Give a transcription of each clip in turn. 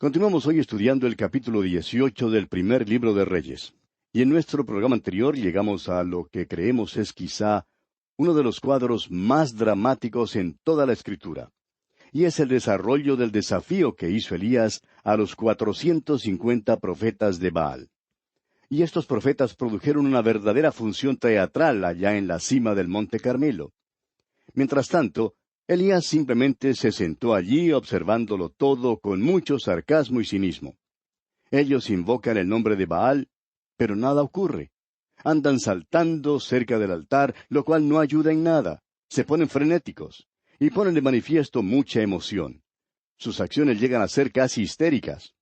Continuamos hoy estudiando el capítulo 18 del primer libro de Reyes. Y en nuestro programa anterior llegamos a lo que creemos es quizá uno de los cuadros más dramáticos en toda la Escritura. Y es el desarrollo del desafío que hizo Elías a los 450 profetas de Baal. Y estos profetas produjeron una verdadera función teatral allá en la cima del Monte Carmelo. Mientras tanto, Elías simplemente se sentó allí observándolo todo con mucho sarcasmo y cinismo. Ellos invocan el nombre de Baal, pero nada ocurre. Andan saltando cerca del altar, lo cual no ayuda en nada. Se ponen frenéticos y ponen de manifiesto mucha emoción. Sus acciones llegan a ser casi histéricas.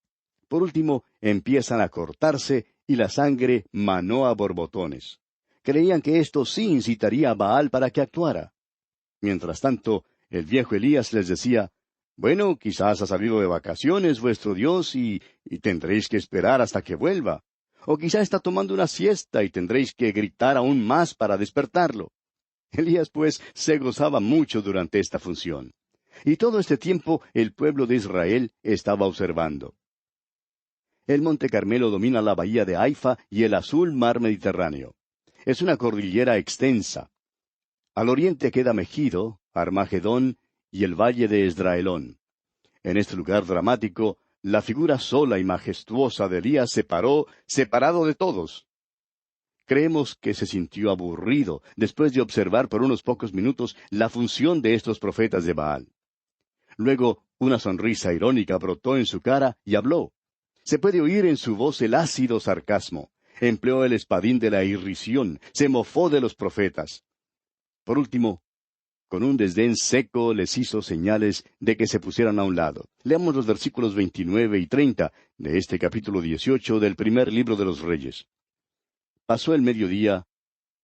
Por último, empiezan a cortarse y la sangre manó a borbotones. Creían que esto sí incitaría a Baal para que actuara. Mientras tanto, el viejo Elías les decía, bueno, quizás ha salido de vacaciones vuestro Dios y tendréis que esperar hasta que vuelva. O quizá está tomando una siesta y tendréis que gritar aún más para despertarlo. Elías, pues, se gozaba mucho durante esta función. Y todo este tiempo el pueblo de Israel estaba observando. El Monte Carmelo domina la bahía de Haifa y el azul mar Mediterráneo. Es una cordillera extensa. Al oriente queda Megido, Armagedón y el valle de Esdraelón. En este lugar dramático, la figura sola y majestuosa de Elías se paró, separado de todos. Creemos que se sintió aburrido después de observar por unos pocos minutos la función de estos profetas de Baal. Luego, una sonrisa irónica brotó en su cara y habló. Se puede oír en su voz el ácido sarcasmo. Empleó el espadín de la irrisión, se mofó de los profetas. Por último, con un desdén seco les hizo señales de que se pusieran a un lado. Leamos los versículos 29 y 30 de este capítulo 18 del primer libro de los Reyes. Pasó el mediodía,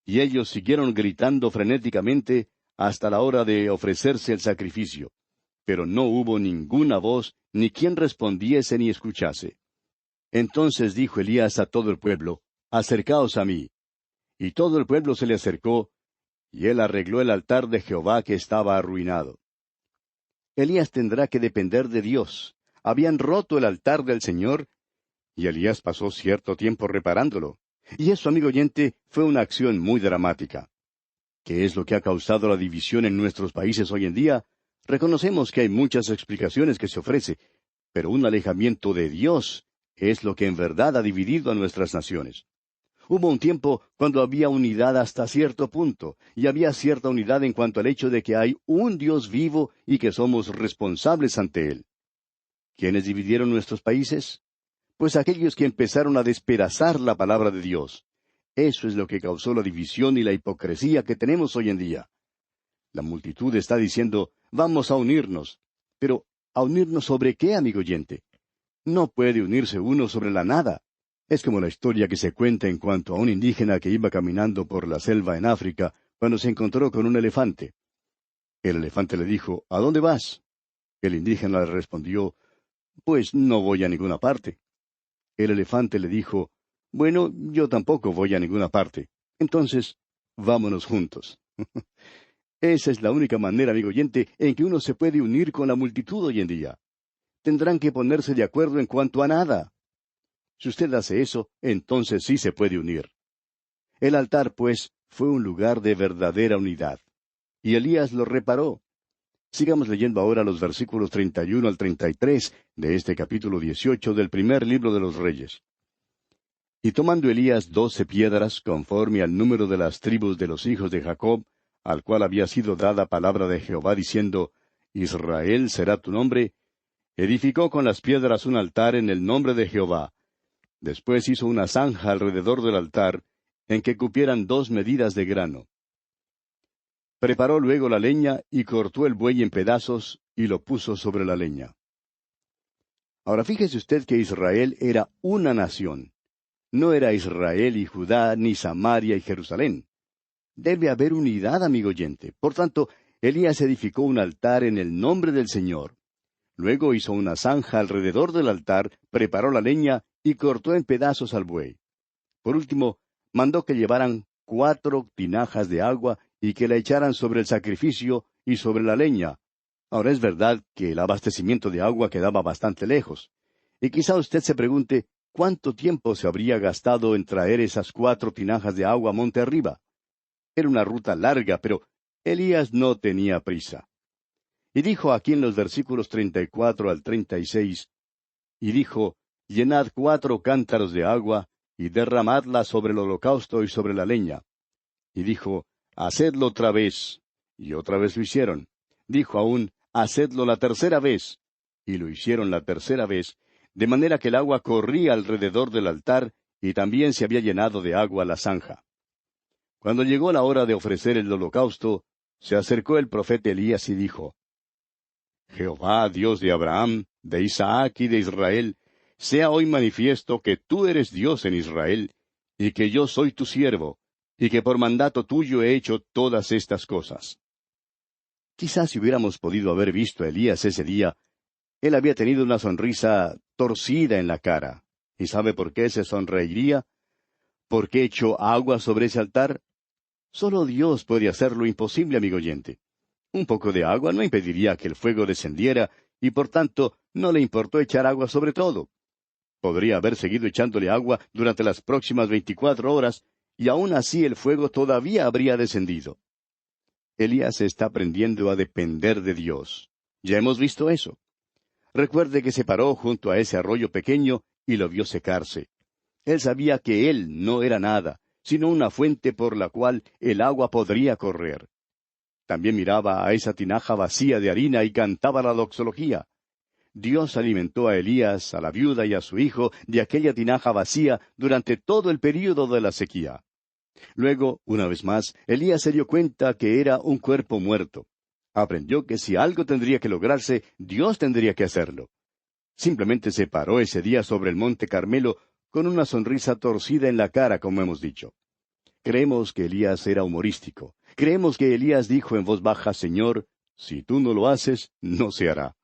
y ellos siguieron gritando frenéticamente hasta la hora de ofrecerse el sacrificio. Pero no hubo ninguna voz, ni quien respondiese ni escuchase. Entonces dijo Elías a todo el pueblo, acercaos a mí. Y todo el pueblo se le acercó, y él arregló el altar de Jehová que estaba arruinado. Elías tendrá que depender de Dios. Habían roto el altar del Señor, y Elías pasó cierto tiempo reparándolo. Y eso, amigo oyente, fue una acción muy dramática. ¿Qué es lo que ha causado la división en nuestros países hoy en día? Reconocemos que hay muchas explicaciones que se ofrece, pero un alejamiento de Dios es lo que en verdad ha dividido a nuestras naciones. Hubo un tiempo cuando había unidad hasta cierto punto, y había cierta unidad en cuanto al hecho de que hay un Dios vivo y que somos responsables ante Él. ¿Quiénes dividieron nuestros países? Pues aquellos que empezaron a despedazar la palabra de Dios. Eso es lo que causó la división y la hipocresía que tenemos hoy en día. La multitud está diciendo, vamos a unirnos. Pero, ¿a unirnos sobre qué, amigo oyente? No puede unirse uno sobre la nada. Es como la historia que se cuenta en cuanto a un indígena que iba caminando por la selva en África cuando se encontró con un elefante. El elefante le dijo, ¿a dónde vas? El indígena le respondió, pues no voy a ninguna parte. El elefante le dijo, bueno, yo tampoco voy a ninguna parte. Entonces, vámonos juntos. Esa es la única manera, amigo oyente, en que uno se puede unir con la multitud hoy en día. Tendrán que ponerse de acuerdo en cuanto a nada. Si usted hace eso, entonces sí se puede unir. El altar, pues, fue un lugar de verdadera unidad. Y Elías lo reparó. Sigamos leyendo ahora los versículos 31 al 33 de este capítulo 18 del primer libro de los Reyes. Y tomando Elías 12 piedras, conforme al número de las tribus de los hijos de Jacob, al cual había sido dada palabra de Jehová, diciendo, Israel será tu nombre, edificó con las piedras un altar en el nombre de Jehová. Después hizo una zanja alrededor del altar, en que cupieran 2 medidas de grano. Preparó luego la leña y cortó el buey en pedazos y lo puso sobre la leña. Ahora fíjese usted que Israel era una nación. No era Israel y Judá, ni Samaria y Jerusalén. Debe haber unidad, amigo oyente. Por tanto, Elías edificó un altar en el nombre del Señor. Luego hizo una zanja alrededor del altar, preparó la leña y cortó en pedazos al buey. Por último, mandó que llevaran 4 tinajas de agua y que la echaran sobre el sacrificio y sobre la leña. Ahora es verdad que el abastecimiento de agua quedaba bastante lejos. Y quizá usted se pregunte, ¿cuánto tiempo se habría gastado en traer esas 4 tinajas de agua monte arriba? Era una ruta larga, pero Elías no tenía prisa. Y dijo aquí en los versículos 34 al 36, y dijo, llenad 4 cántaros de agua, y derramadla sobre el holocausto y sobre la leña. Y dijo, hacedlo otra vez. Y otra vez lo hicieron. Dijo aún, hacedlo la tercera vez. Y lo hicieron la tercera vez, de manera que el agua corría alrededor del altar, y también se había llenado de agua la zanja. Cuando llegó la hora de ofrecer el holocausto, se acercó el profeta Elías y dijo, Jehová, Dios de Abraham, de Isaac y de Israel, sea hoy manifiesto que tú eres Dios en Israel, y que yo soy tu siervo, y que por mandato tuyo he hecho todas estas cosas. Quizás si hubiéramos podido haber visto a Elías ese día, él había tenido una sonrisa torcida en la cara. ¿Y sabe por qué se sonreiría? ¿Por qué echó agua sobre ese altar? Solo Dios puede hacer lo imposible, amigo oyente. Un poco de agua no impediría que el fuego descendiera, y por tanto no le importó echar agua sobre todo. Podría haber seguido echándole agua durante las próximas 24 horas, y aún así el fuego todavía habría descendido. Elías está aprendiendo a depender de Dios. Ya hemos visto eso. Recuerde que se paró junto a ese arroyo pequeño y lo vio secarse. Él sabía que él no era nada, sino una fuente por la cual el agua podría correr. También miraba a esa tinaja vacía de harina y cantaba la doxología. Dios alimentó a Elías, a la viuda y a su hijo de aquella tinaja vacía durante todo el período de la sequía. Luego, una vez más, Elías se dio cuenta que era un cuerpo muerto. Aprendió que si algo tendría que lograrse, Dios tendría que hacerlo. Simplemente se paró ese día sobre el monte Carmelo con una sonrisa torcida en la cara, como hemos dicho. Creemos que Elías era humorístico. Creemos que Elías dijo en voz baja, Señor, si tú no lo haces, no se hará.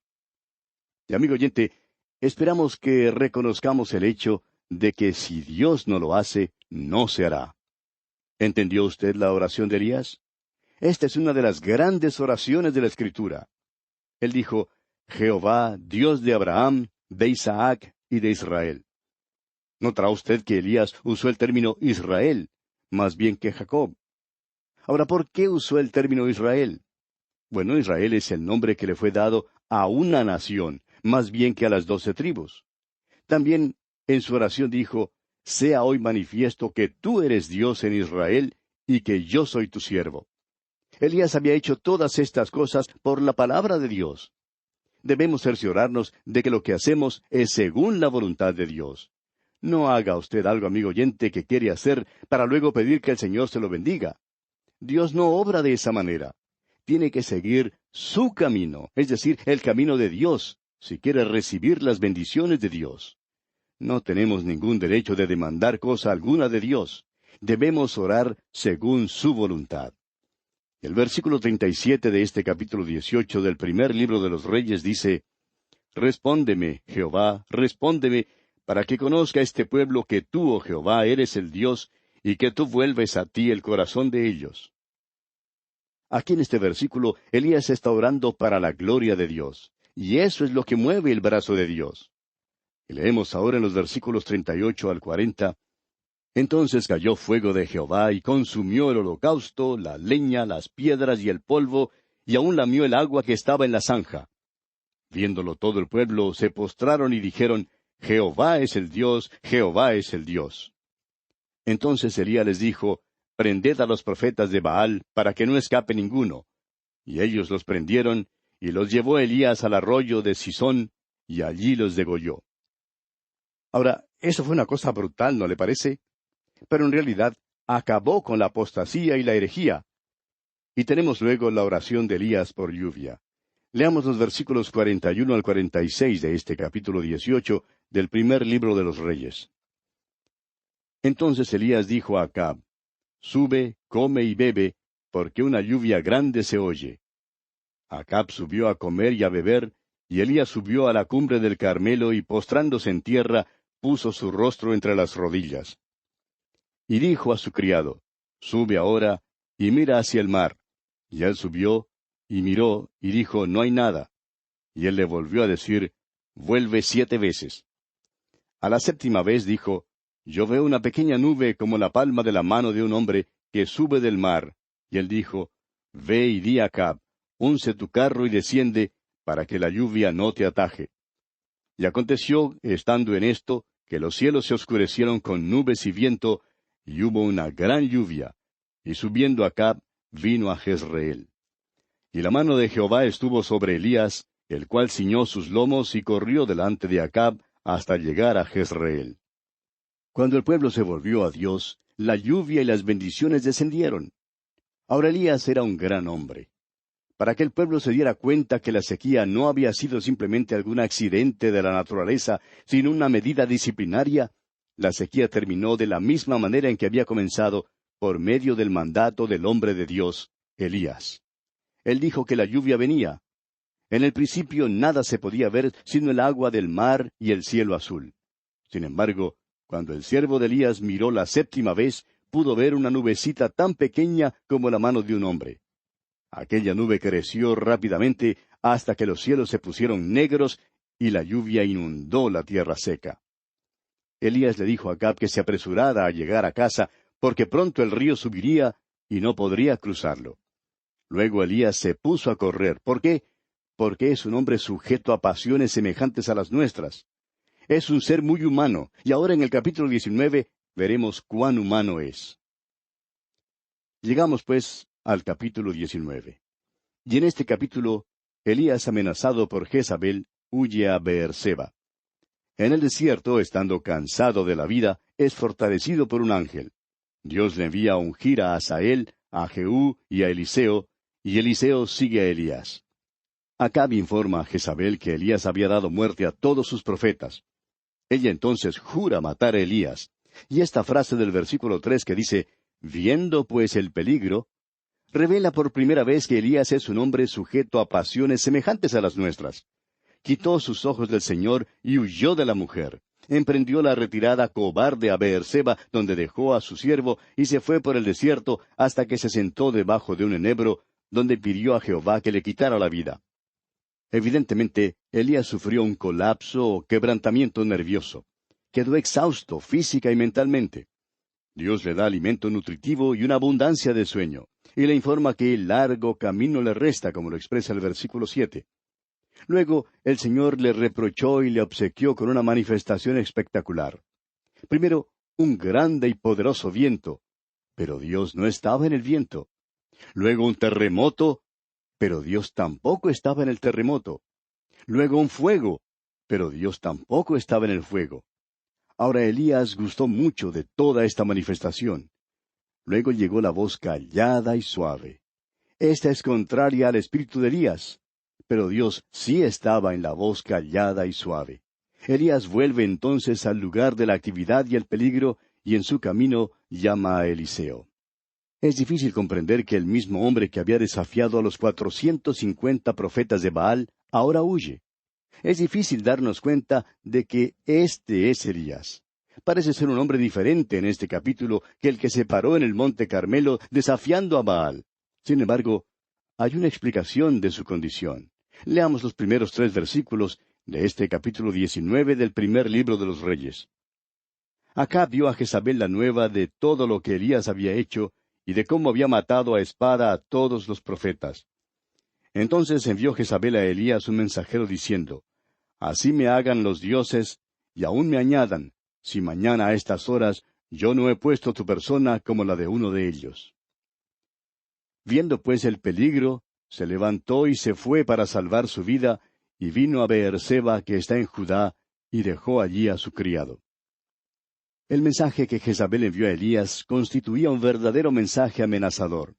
Y amigo oyente, esperamos que reconozcamos el hecho de que si Dios no lo hace, no se hará. ¿Entendió usted la oración de Elías? Esta es una de las grandes oraciones de la Escritura. Él dijo, Jehová, Dios de Abraham, de Isaac y de Israel. ¿Notará usted que Elías usó el término Israel, más bien que Jacob? Ahora, ¿por qué usó el término Israel? Bueno, Israel es el nombre que le fue dado a una nación, más bien que a las 12 tribus. También en su oración dijo, sea hoy manifiesto que tú eres Dios en Israel y que yo soy tu siervo. Elías había hecho todas estas cosas por la palabra de Dios. Debemos cerciorarnos de que lo que hacemos es según la voluntad de Dios. No haga usted algo, amigo oyente, que quiere hacer para luego pedir que el Señor se lo bendiga. Dios no obra de esa manera. Tiene que seguir su camino, es decir, el camino de Dios, si quiere recibir las bendiciones de Dios. No tenemos ningún derecho de demandar cosa alguna de Dios. Debemos orar según su voluntad. El versículo 37 de este capítulo 18 del primer libro de los Reyes dice, Respóndeme, Jehová, respóndeme, para que conozca este pueblo que tú, oh Jehová, eres el Dios, y que tú vuelves a ti el corazón de ellos. Aquí en este versículo, Elías está orando para la gloria de Dios, y eso es lo que mueve el brazo de Dios. Y leemos ahora en los versículos 38 al 40, Entonces cayó fuego de Jehová y consumió el holocausto, la leña, las piedras y el polvo, y aun lamió el agua que estaba en la zanja. Viéndolo todo el pueblo, se postraron y dijeron, Jehová es el Dios, Jehová es el Dios. Entonces Elías les dijo, Prended a los profetas de Baal, para que no escape ninguno. Y ellos los prendieron, y los llevó Elías al arroyo de Sisón, y allí los degolló. Ahora, eso fue una cosa brutal, ¿no le parece? Pero en realidad acabó con la apostasía y la herejía. Y tenemos luego la oración de Elías por lluvia. Leamos los versículos 41 al 46 de este capítulo 18 del primer libro de los Reyes. Entonces Elías dijo a Acab, Sube, come y bebe, porque una lluvia grande se oye. Acab subió a comer y a beber, y Elías subió a la cumbre del Carmelo y postrándose en tierra, puso su rostro entre las rodillas. Y dijo a su criado, Sube ahora, y mira hacia el mar. Y él subió, y miró, y dijo, No hay nada. Y él le volvió a decir, Vuelve 7 veces. A la séptima vez dijo, yo veo una pequeña nube como la palma de la mano de un hombre que sube del mar. Y él dijo, ve y di a Acab, unce tu carro y desciende, para que la lluvia no te ataje. Y aconteció, estando en esto, que los cielos se oscurecieron con nubes y viento, y hubo una gran lluvia. Y subiendo Acab, vino a Jezreel. Y la mano de Jehová estuvo sobre Elías, el cual ciñó sus lomos y corrió delante de Acab hasta llegar a Jezreel. Cuando el pueblo se volvió a Dios, la lluvia y las bendiciones descendieron. Ahora Elías era un gran hombre. Para que el pueblo se diera cuenta que la sequía no había sido simplemente algún accidente de la naturaleza, sino una medida disciplinaria, la sequía terminó de la misma manera en que había comenzado, por medio del mandato del hombre de Dios, Elías. Él dijo que la lluvia venía. En el principio nada se podía ver sino el agua del mar y el cielo azul. Sin embargo, cuando el siervo de Elías miró la séptima vez, pudo ver una nubecita tan pequeña como la mano de un hombre. Aquella nube creció rápidamente hasta que los cielos se pusieron negros y la lluvia inundó la tierra seca. Elías le dijo a Acab que se apresurara a llegar a casa, porque pronto el río subiría y no podría cruzarlo. Luego Elías se puso a correr. ¿Por qué? Porque es un hombre sujeto a pasiones semejantes a las nuestras. Es un ser muy humano, y ahora en el capítulo 19 veremos cuán humano es. Llegamos, pues, al capítulo 19. Y en este capítulo, Elías, amenazado por Jezabel, huye a Beerseba. En el desierto, estando cansado de la vida, es fortalecido por un ángel. Dios le envía a ungir a Asael, a Jehú y a Eliseo, y Eliseo sigue a Elías. Acab informa a Jezabel que Elías había dado muerte a todos sus profetas. Ella entonces jura matar a Elías. Y esta frase del versículo 3 que dice, viendo pues el peligro, revela por primera vez que Elías es un hombre sujeto a pasiones semejantes a las nuestras. Quitó sus ojos del Señor y huyó de la mujer. Emprendió la retirada cobarde a Beerseba, donde dejó a su siervo, y se fue por el desierto hasta que se sentó debajo de un enebro, donde pidió a Jehová que le quitara la vida. Evidentemente, Elías sufrió un colapso o quebrantamiento nervioso. Quedó exhausto física y mentalmente. Dios le da alimento nutritivo y una abundancia de sueño, y le informa que el largo camino le resta, como lo expresa el versículo 7. Luego, el Señor le reprochó y le obsequió con una manifestación espectacular. Primero, un grande y poderoso viento, pero Dios no estaba en el viento. Luego un terremoto, pero Dios tampoco estaba en el terremoto. Luego un fuego, pero Dios tampoco estaba en el fuego. Ahora Elías gustó mucho de toda esta manifestación. Luego llegó la voz callada y suave. Esta es contraria al espíritu de Elías, pero Dios sí estaba en la voz callada y suave. Elías vuelve entonces al lugar de la actividad y el peligro, y en su camino llama a Eliseo. Es difícil comprender que el mismo hombre que había desafiado a los 450 profetas de Baal ahora huye. Es difícil darnos cuenta de que este es Elías. Parece ser un hombre diferente en este capítulo que el que se paró en el monte Carmelo desafiando a Baal. Sin embargo, hay una explicación de su condición. Leamos los primeros 3 versículos de este capítulo 19 del primer libro de los Reyes. Acab dio a Jezabel la nueva de todo lo que Elías había hecho y de cómo había matado a espada a todos los profetas. Entonces envió Jezabel a Elías un mensajero diciendo, así me hagan los dioses, y aún me añadan, si mañana a estas horas yo no he puesto tu persona como la de uno de ellos. Viendo pues el peligro, se levantó y se fue para salvar su vida, y vino a Beerseba, que está en Judá, y dejó allí a su criado. El mensaje que Jezabel envió a Elías constituía un verdadero mensaje amenazador.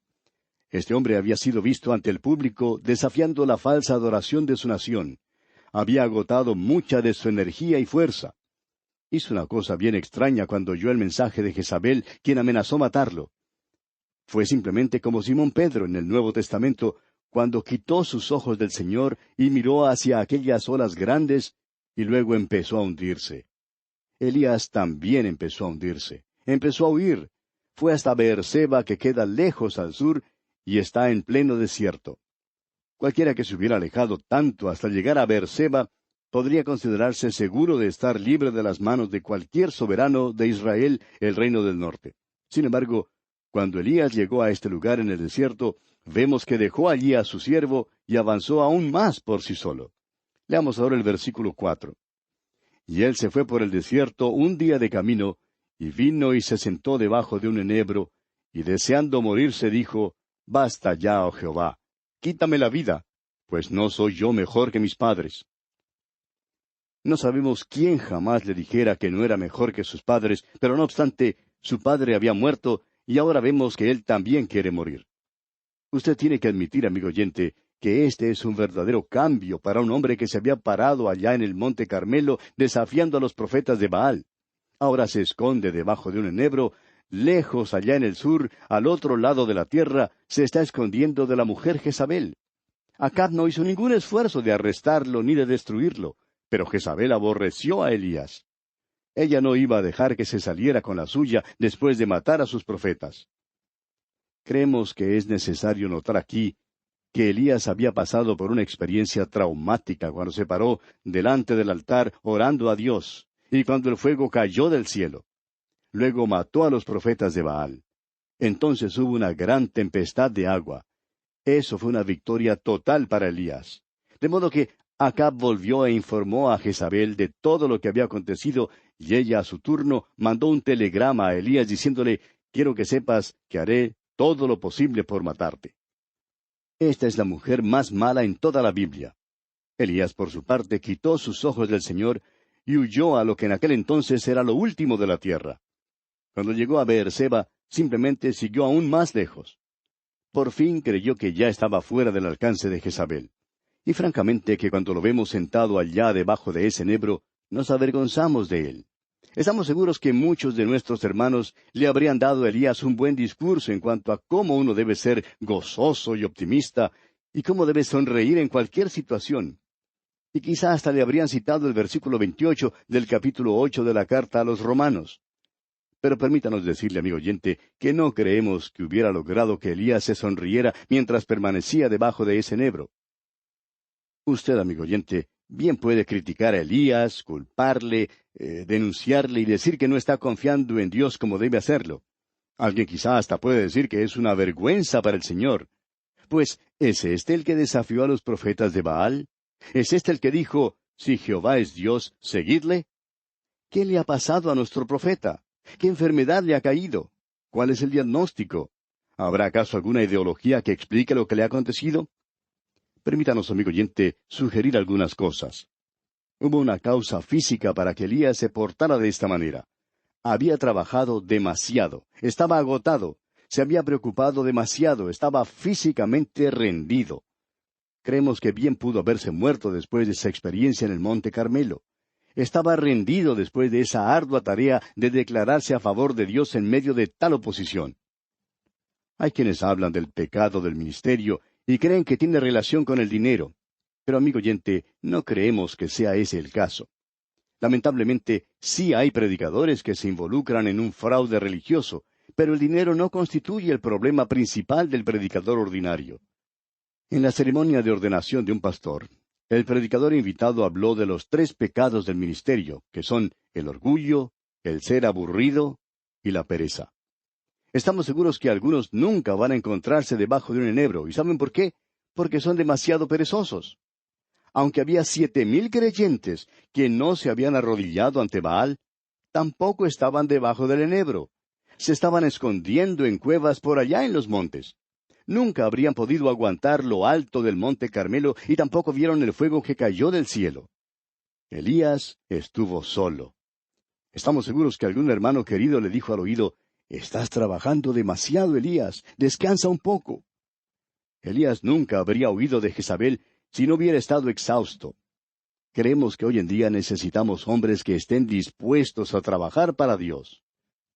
Este hombre había sido visto ante el público desafiando la falsa adoración de su nación. Había agotado mucha de su energía y fuerza. Hizo una cosa bien extraña cuando oyó el mensaje de Jezabel, quien amenazó matarlo. Fue simplemente como Simón Pedro en el Nuevo Testamento, cuando quitó sus ojos del Señor y miró hacia aquellas olas grandes, y luego empezó a hundirse. Elías también empezó a hundirse. Empezó a huir. Fue hasta Beerseba, que queda lejos al sur, y está en pleno desierto. Cualquiera que se hubiera alejado tanto hasta llegar a Beerseba podría considerarse seguro de estar libre de las manos de cualquier soberano de Israel, el reino del norte. Sin embargo, cuando Elías llegó a este lugar en el desierto, vemos que dejó allí a su siervo y avanzó aún más por sí solo. Leamos ahora el versículo 4. Y él se fue por el desierto un día de camino, y vino y se sentó debajo de un enebro, y deseando morirse dijo, Basta ya, oh Jehová, quítame la vida, pues no soy yo mejor que mis padres. No sabemos quién jamás le dijera que no era mejor que sus padres, pero no obstante, su padre había muerto, y ahora vemos que él también quiere morir. Usted tiene que admitir, amigo oyente, que este es un verdadero cambio para un hombre que se había parado allá en el monte Carmelo desafiando a los profetas de Baal. Ahora se esconde debajo de un enebro, lejos allá en el sur, al otro lado de la tierra, se está escondiendo de la mujer Jezabel. Acab no hizo ningún esfuerzo de arrestarlo ni de destruirlo, pero Jezabel aborreció a Elías. Ella no iba a dejar que se saliera con la suya después de matar a sus profetas. Creemos que es necesario notar aquí que Elías había pasado por una experiencia traumática cuando se paró delante del altar orando a Dios, y cuando el fuego cayó del cielo. Luego mató a los profetas de Baal. Entonces hubo una gran tempestad de agua. Eso fue una victoria total para Elías. De modo que Acab volvió e informó a Jezabel de todo lo que había acontecido, y ella a su turno mandó un telegrama a Elías diciéndole, quiero que sepas que haré todo lo posible por matarte. Esta es la mujer más mala en toda la Biblia. Elías, por su parte, quitó sus ojos del Señor y huyó a lo que en aquel entonces era lo último de la tierra. Cuando llegó a Beerseba, simplemente siguió aún más lejos. Por fin creyó que ya estaba fuera del alcance de Jezabel. Y francamente que cuando lo vemos sentado allá debajo de ese enebro, nos avergonzamos de él. Estamos seguros que muchos de nuestros hermanos le habrían dado a Elías un buen discurso en cuanto a cómo uno debe ser gozoso y optimista, y cómo debe sonreír en cualquier situación. Y quizá hasta le habrían citado el versículo 28 del capítulo 8 de la carta a los Romanos. Pero permítanos decirle, amigo oyente, que no creemos que hubiera logrado que Elías se sonriera mientras permanecía debajo de ese enebro. Usted, amigo oyente, bien puede criticar a Elías, culparle, denunciarle y decir que no está confiando en Dios como debe hacerlo. Alguien quizá hasta puede decir que es una vergüenza para el Señor. Pues, ¿es este el que desafió a los profetas de Baal? ¿Es este el que dijo, si Jehová es Dios, seguidle? ¿Qué le ha pasado a nuestro profeta? ¿Qué enfermedad le ha caído? ¿Cuál es el diagnóstico? ¿Habrá acaso alguna ideología que explique lo que le ha acontecido? Permítanos, amigo oyente, sugerir algunas cosas. Hubo una causa física para que Elías se portara de esta manera. Había trabajado demasiado, estaba agotado, se había preocupado demasiado, estaba físicamente rendido. Creemos que bien pudo haberse muerto después de esa experiencia en el Monte Carmelo. Estaba rendido después de esa ardua tarea de declararse a favor de Dios en medio de tal oposición. Hay quienes hablan del pecado del ministerio y creen que tiene relación con el dinero. Pero, amigo oyente, no creemos que sea ese el caso. Lamentablemente, sí hay predicadores que se involucran en un fraude religioso, pero el dinero no constituye el problema principal del predicador ordinario. En la ceremonia de ordenación de un pastor, el predicador invitado habló de los 3 pecados del ministerio, que son el orgullo, el ser aburrido y la pereza. Estamos seguros que algunos nunca van a encontrarse debajo de un enebro. ¿Y saben por qué? Porque son demasiado perezosos. Aunque había 7,000 creyentes que no se habían arrodillado ante Baal, tampoco estaban debajo del enebro. Se estaban escondiendo en cuevas por allá en los montes. Nunca habrían podido aguantar lo alto del monte Carmelo y tampoco vieron el fuego que cayó del cielo. Elías estuvo solo. Estamos seguros que algún hermano querido le dijo al oído, «Estás trabajando demasiado, Elías. Descansa un poco». Elías nunca habría huido de Jezabel si no hubiera estado exhausto. Creemos que hoy en día necesitamos hombres que estén dispuestos a trabajar para Dios.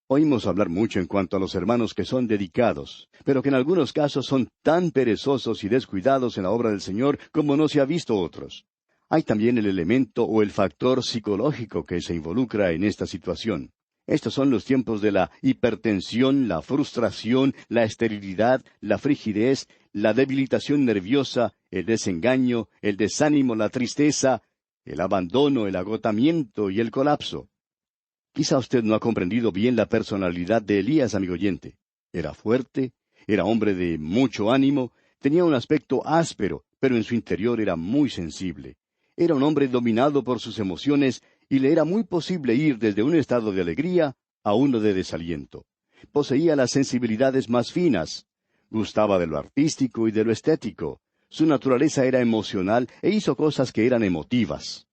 Oímos hablar mucho en cuanto a los hermanos que son dedicados, pero que en algunos casos son tan perezosos y descuidados en la obra del Señor como no se ha visto otros. Hay también el elemento o el factor psicológico que se involucra en esta situación. Estos son los tiempos de la hipertensión, la frustración, la esterilidad, la frigidez, la debilitación nerviosa, el desengaño, el desánimo, la tristeza, el abandono, el agotamiento y el colapso. Quizá usted no ha comprendido bien la personalidad de Elías, amigo oyente. Era fuerte, era hombre de mucho ánimo, tenía un aspecto áspero, pero en su interior era muy sensible. Era un hombre dominado por sus emociones y le era muy posible ir desde un estado de alegría a uno de desaliento. Poseía las sensibilidades más finas. Gustaba de lo artístico y de lo estético. Su naturaleza era emocional e hizo cosas que eran emotivas.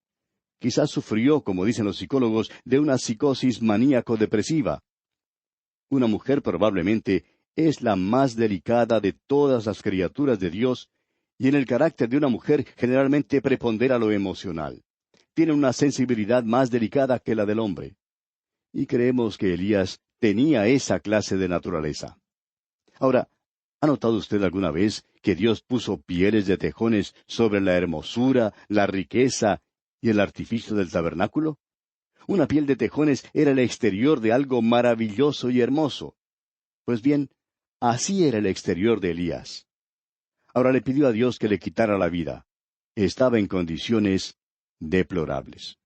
Quizás sufrió, como dicen los psicólogos, de una psicosis maníaco-depresiva. Una mujer probablemente es la más delicada de todas las criaturas de Dios, y en el carácter de una mujer generalmente prepondera lo emocional. Tiene una sensibilidad más delicada que la del hombre. Y creemos que Elías tenía esa clase de naturaleza. Ahora, ¿ha notado usted alguna vez que Dios puso pieles de tejones sobre la hermosura, la riqueza y el artificio del tabernáculo? Una piel de tejones era el exterior de algo maravilloso y hermoso. Pues bien, así era el exterior de Elías. Ahora le pidió a Dios que le quitara la vida. Estaba en condiciones deplorables.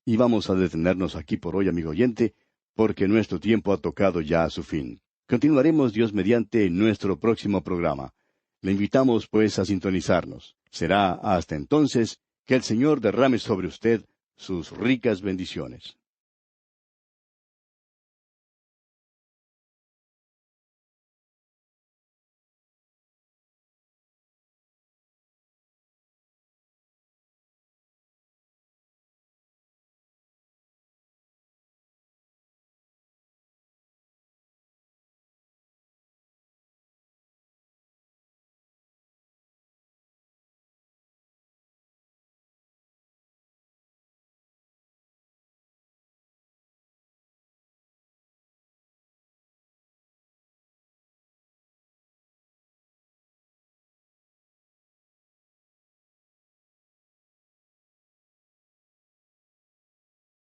Y vamos a detenernos aquí por hoy, amigo oyente, porque nuestro tiempo ha tocado ya a su fin. Continuaremos, Dios mediante, en nuestro próximo programa. Le invitamos, pues, a sintonizarnos. Será hasta entonces que el Señor derrame sobre usted sus ricas bendiciones.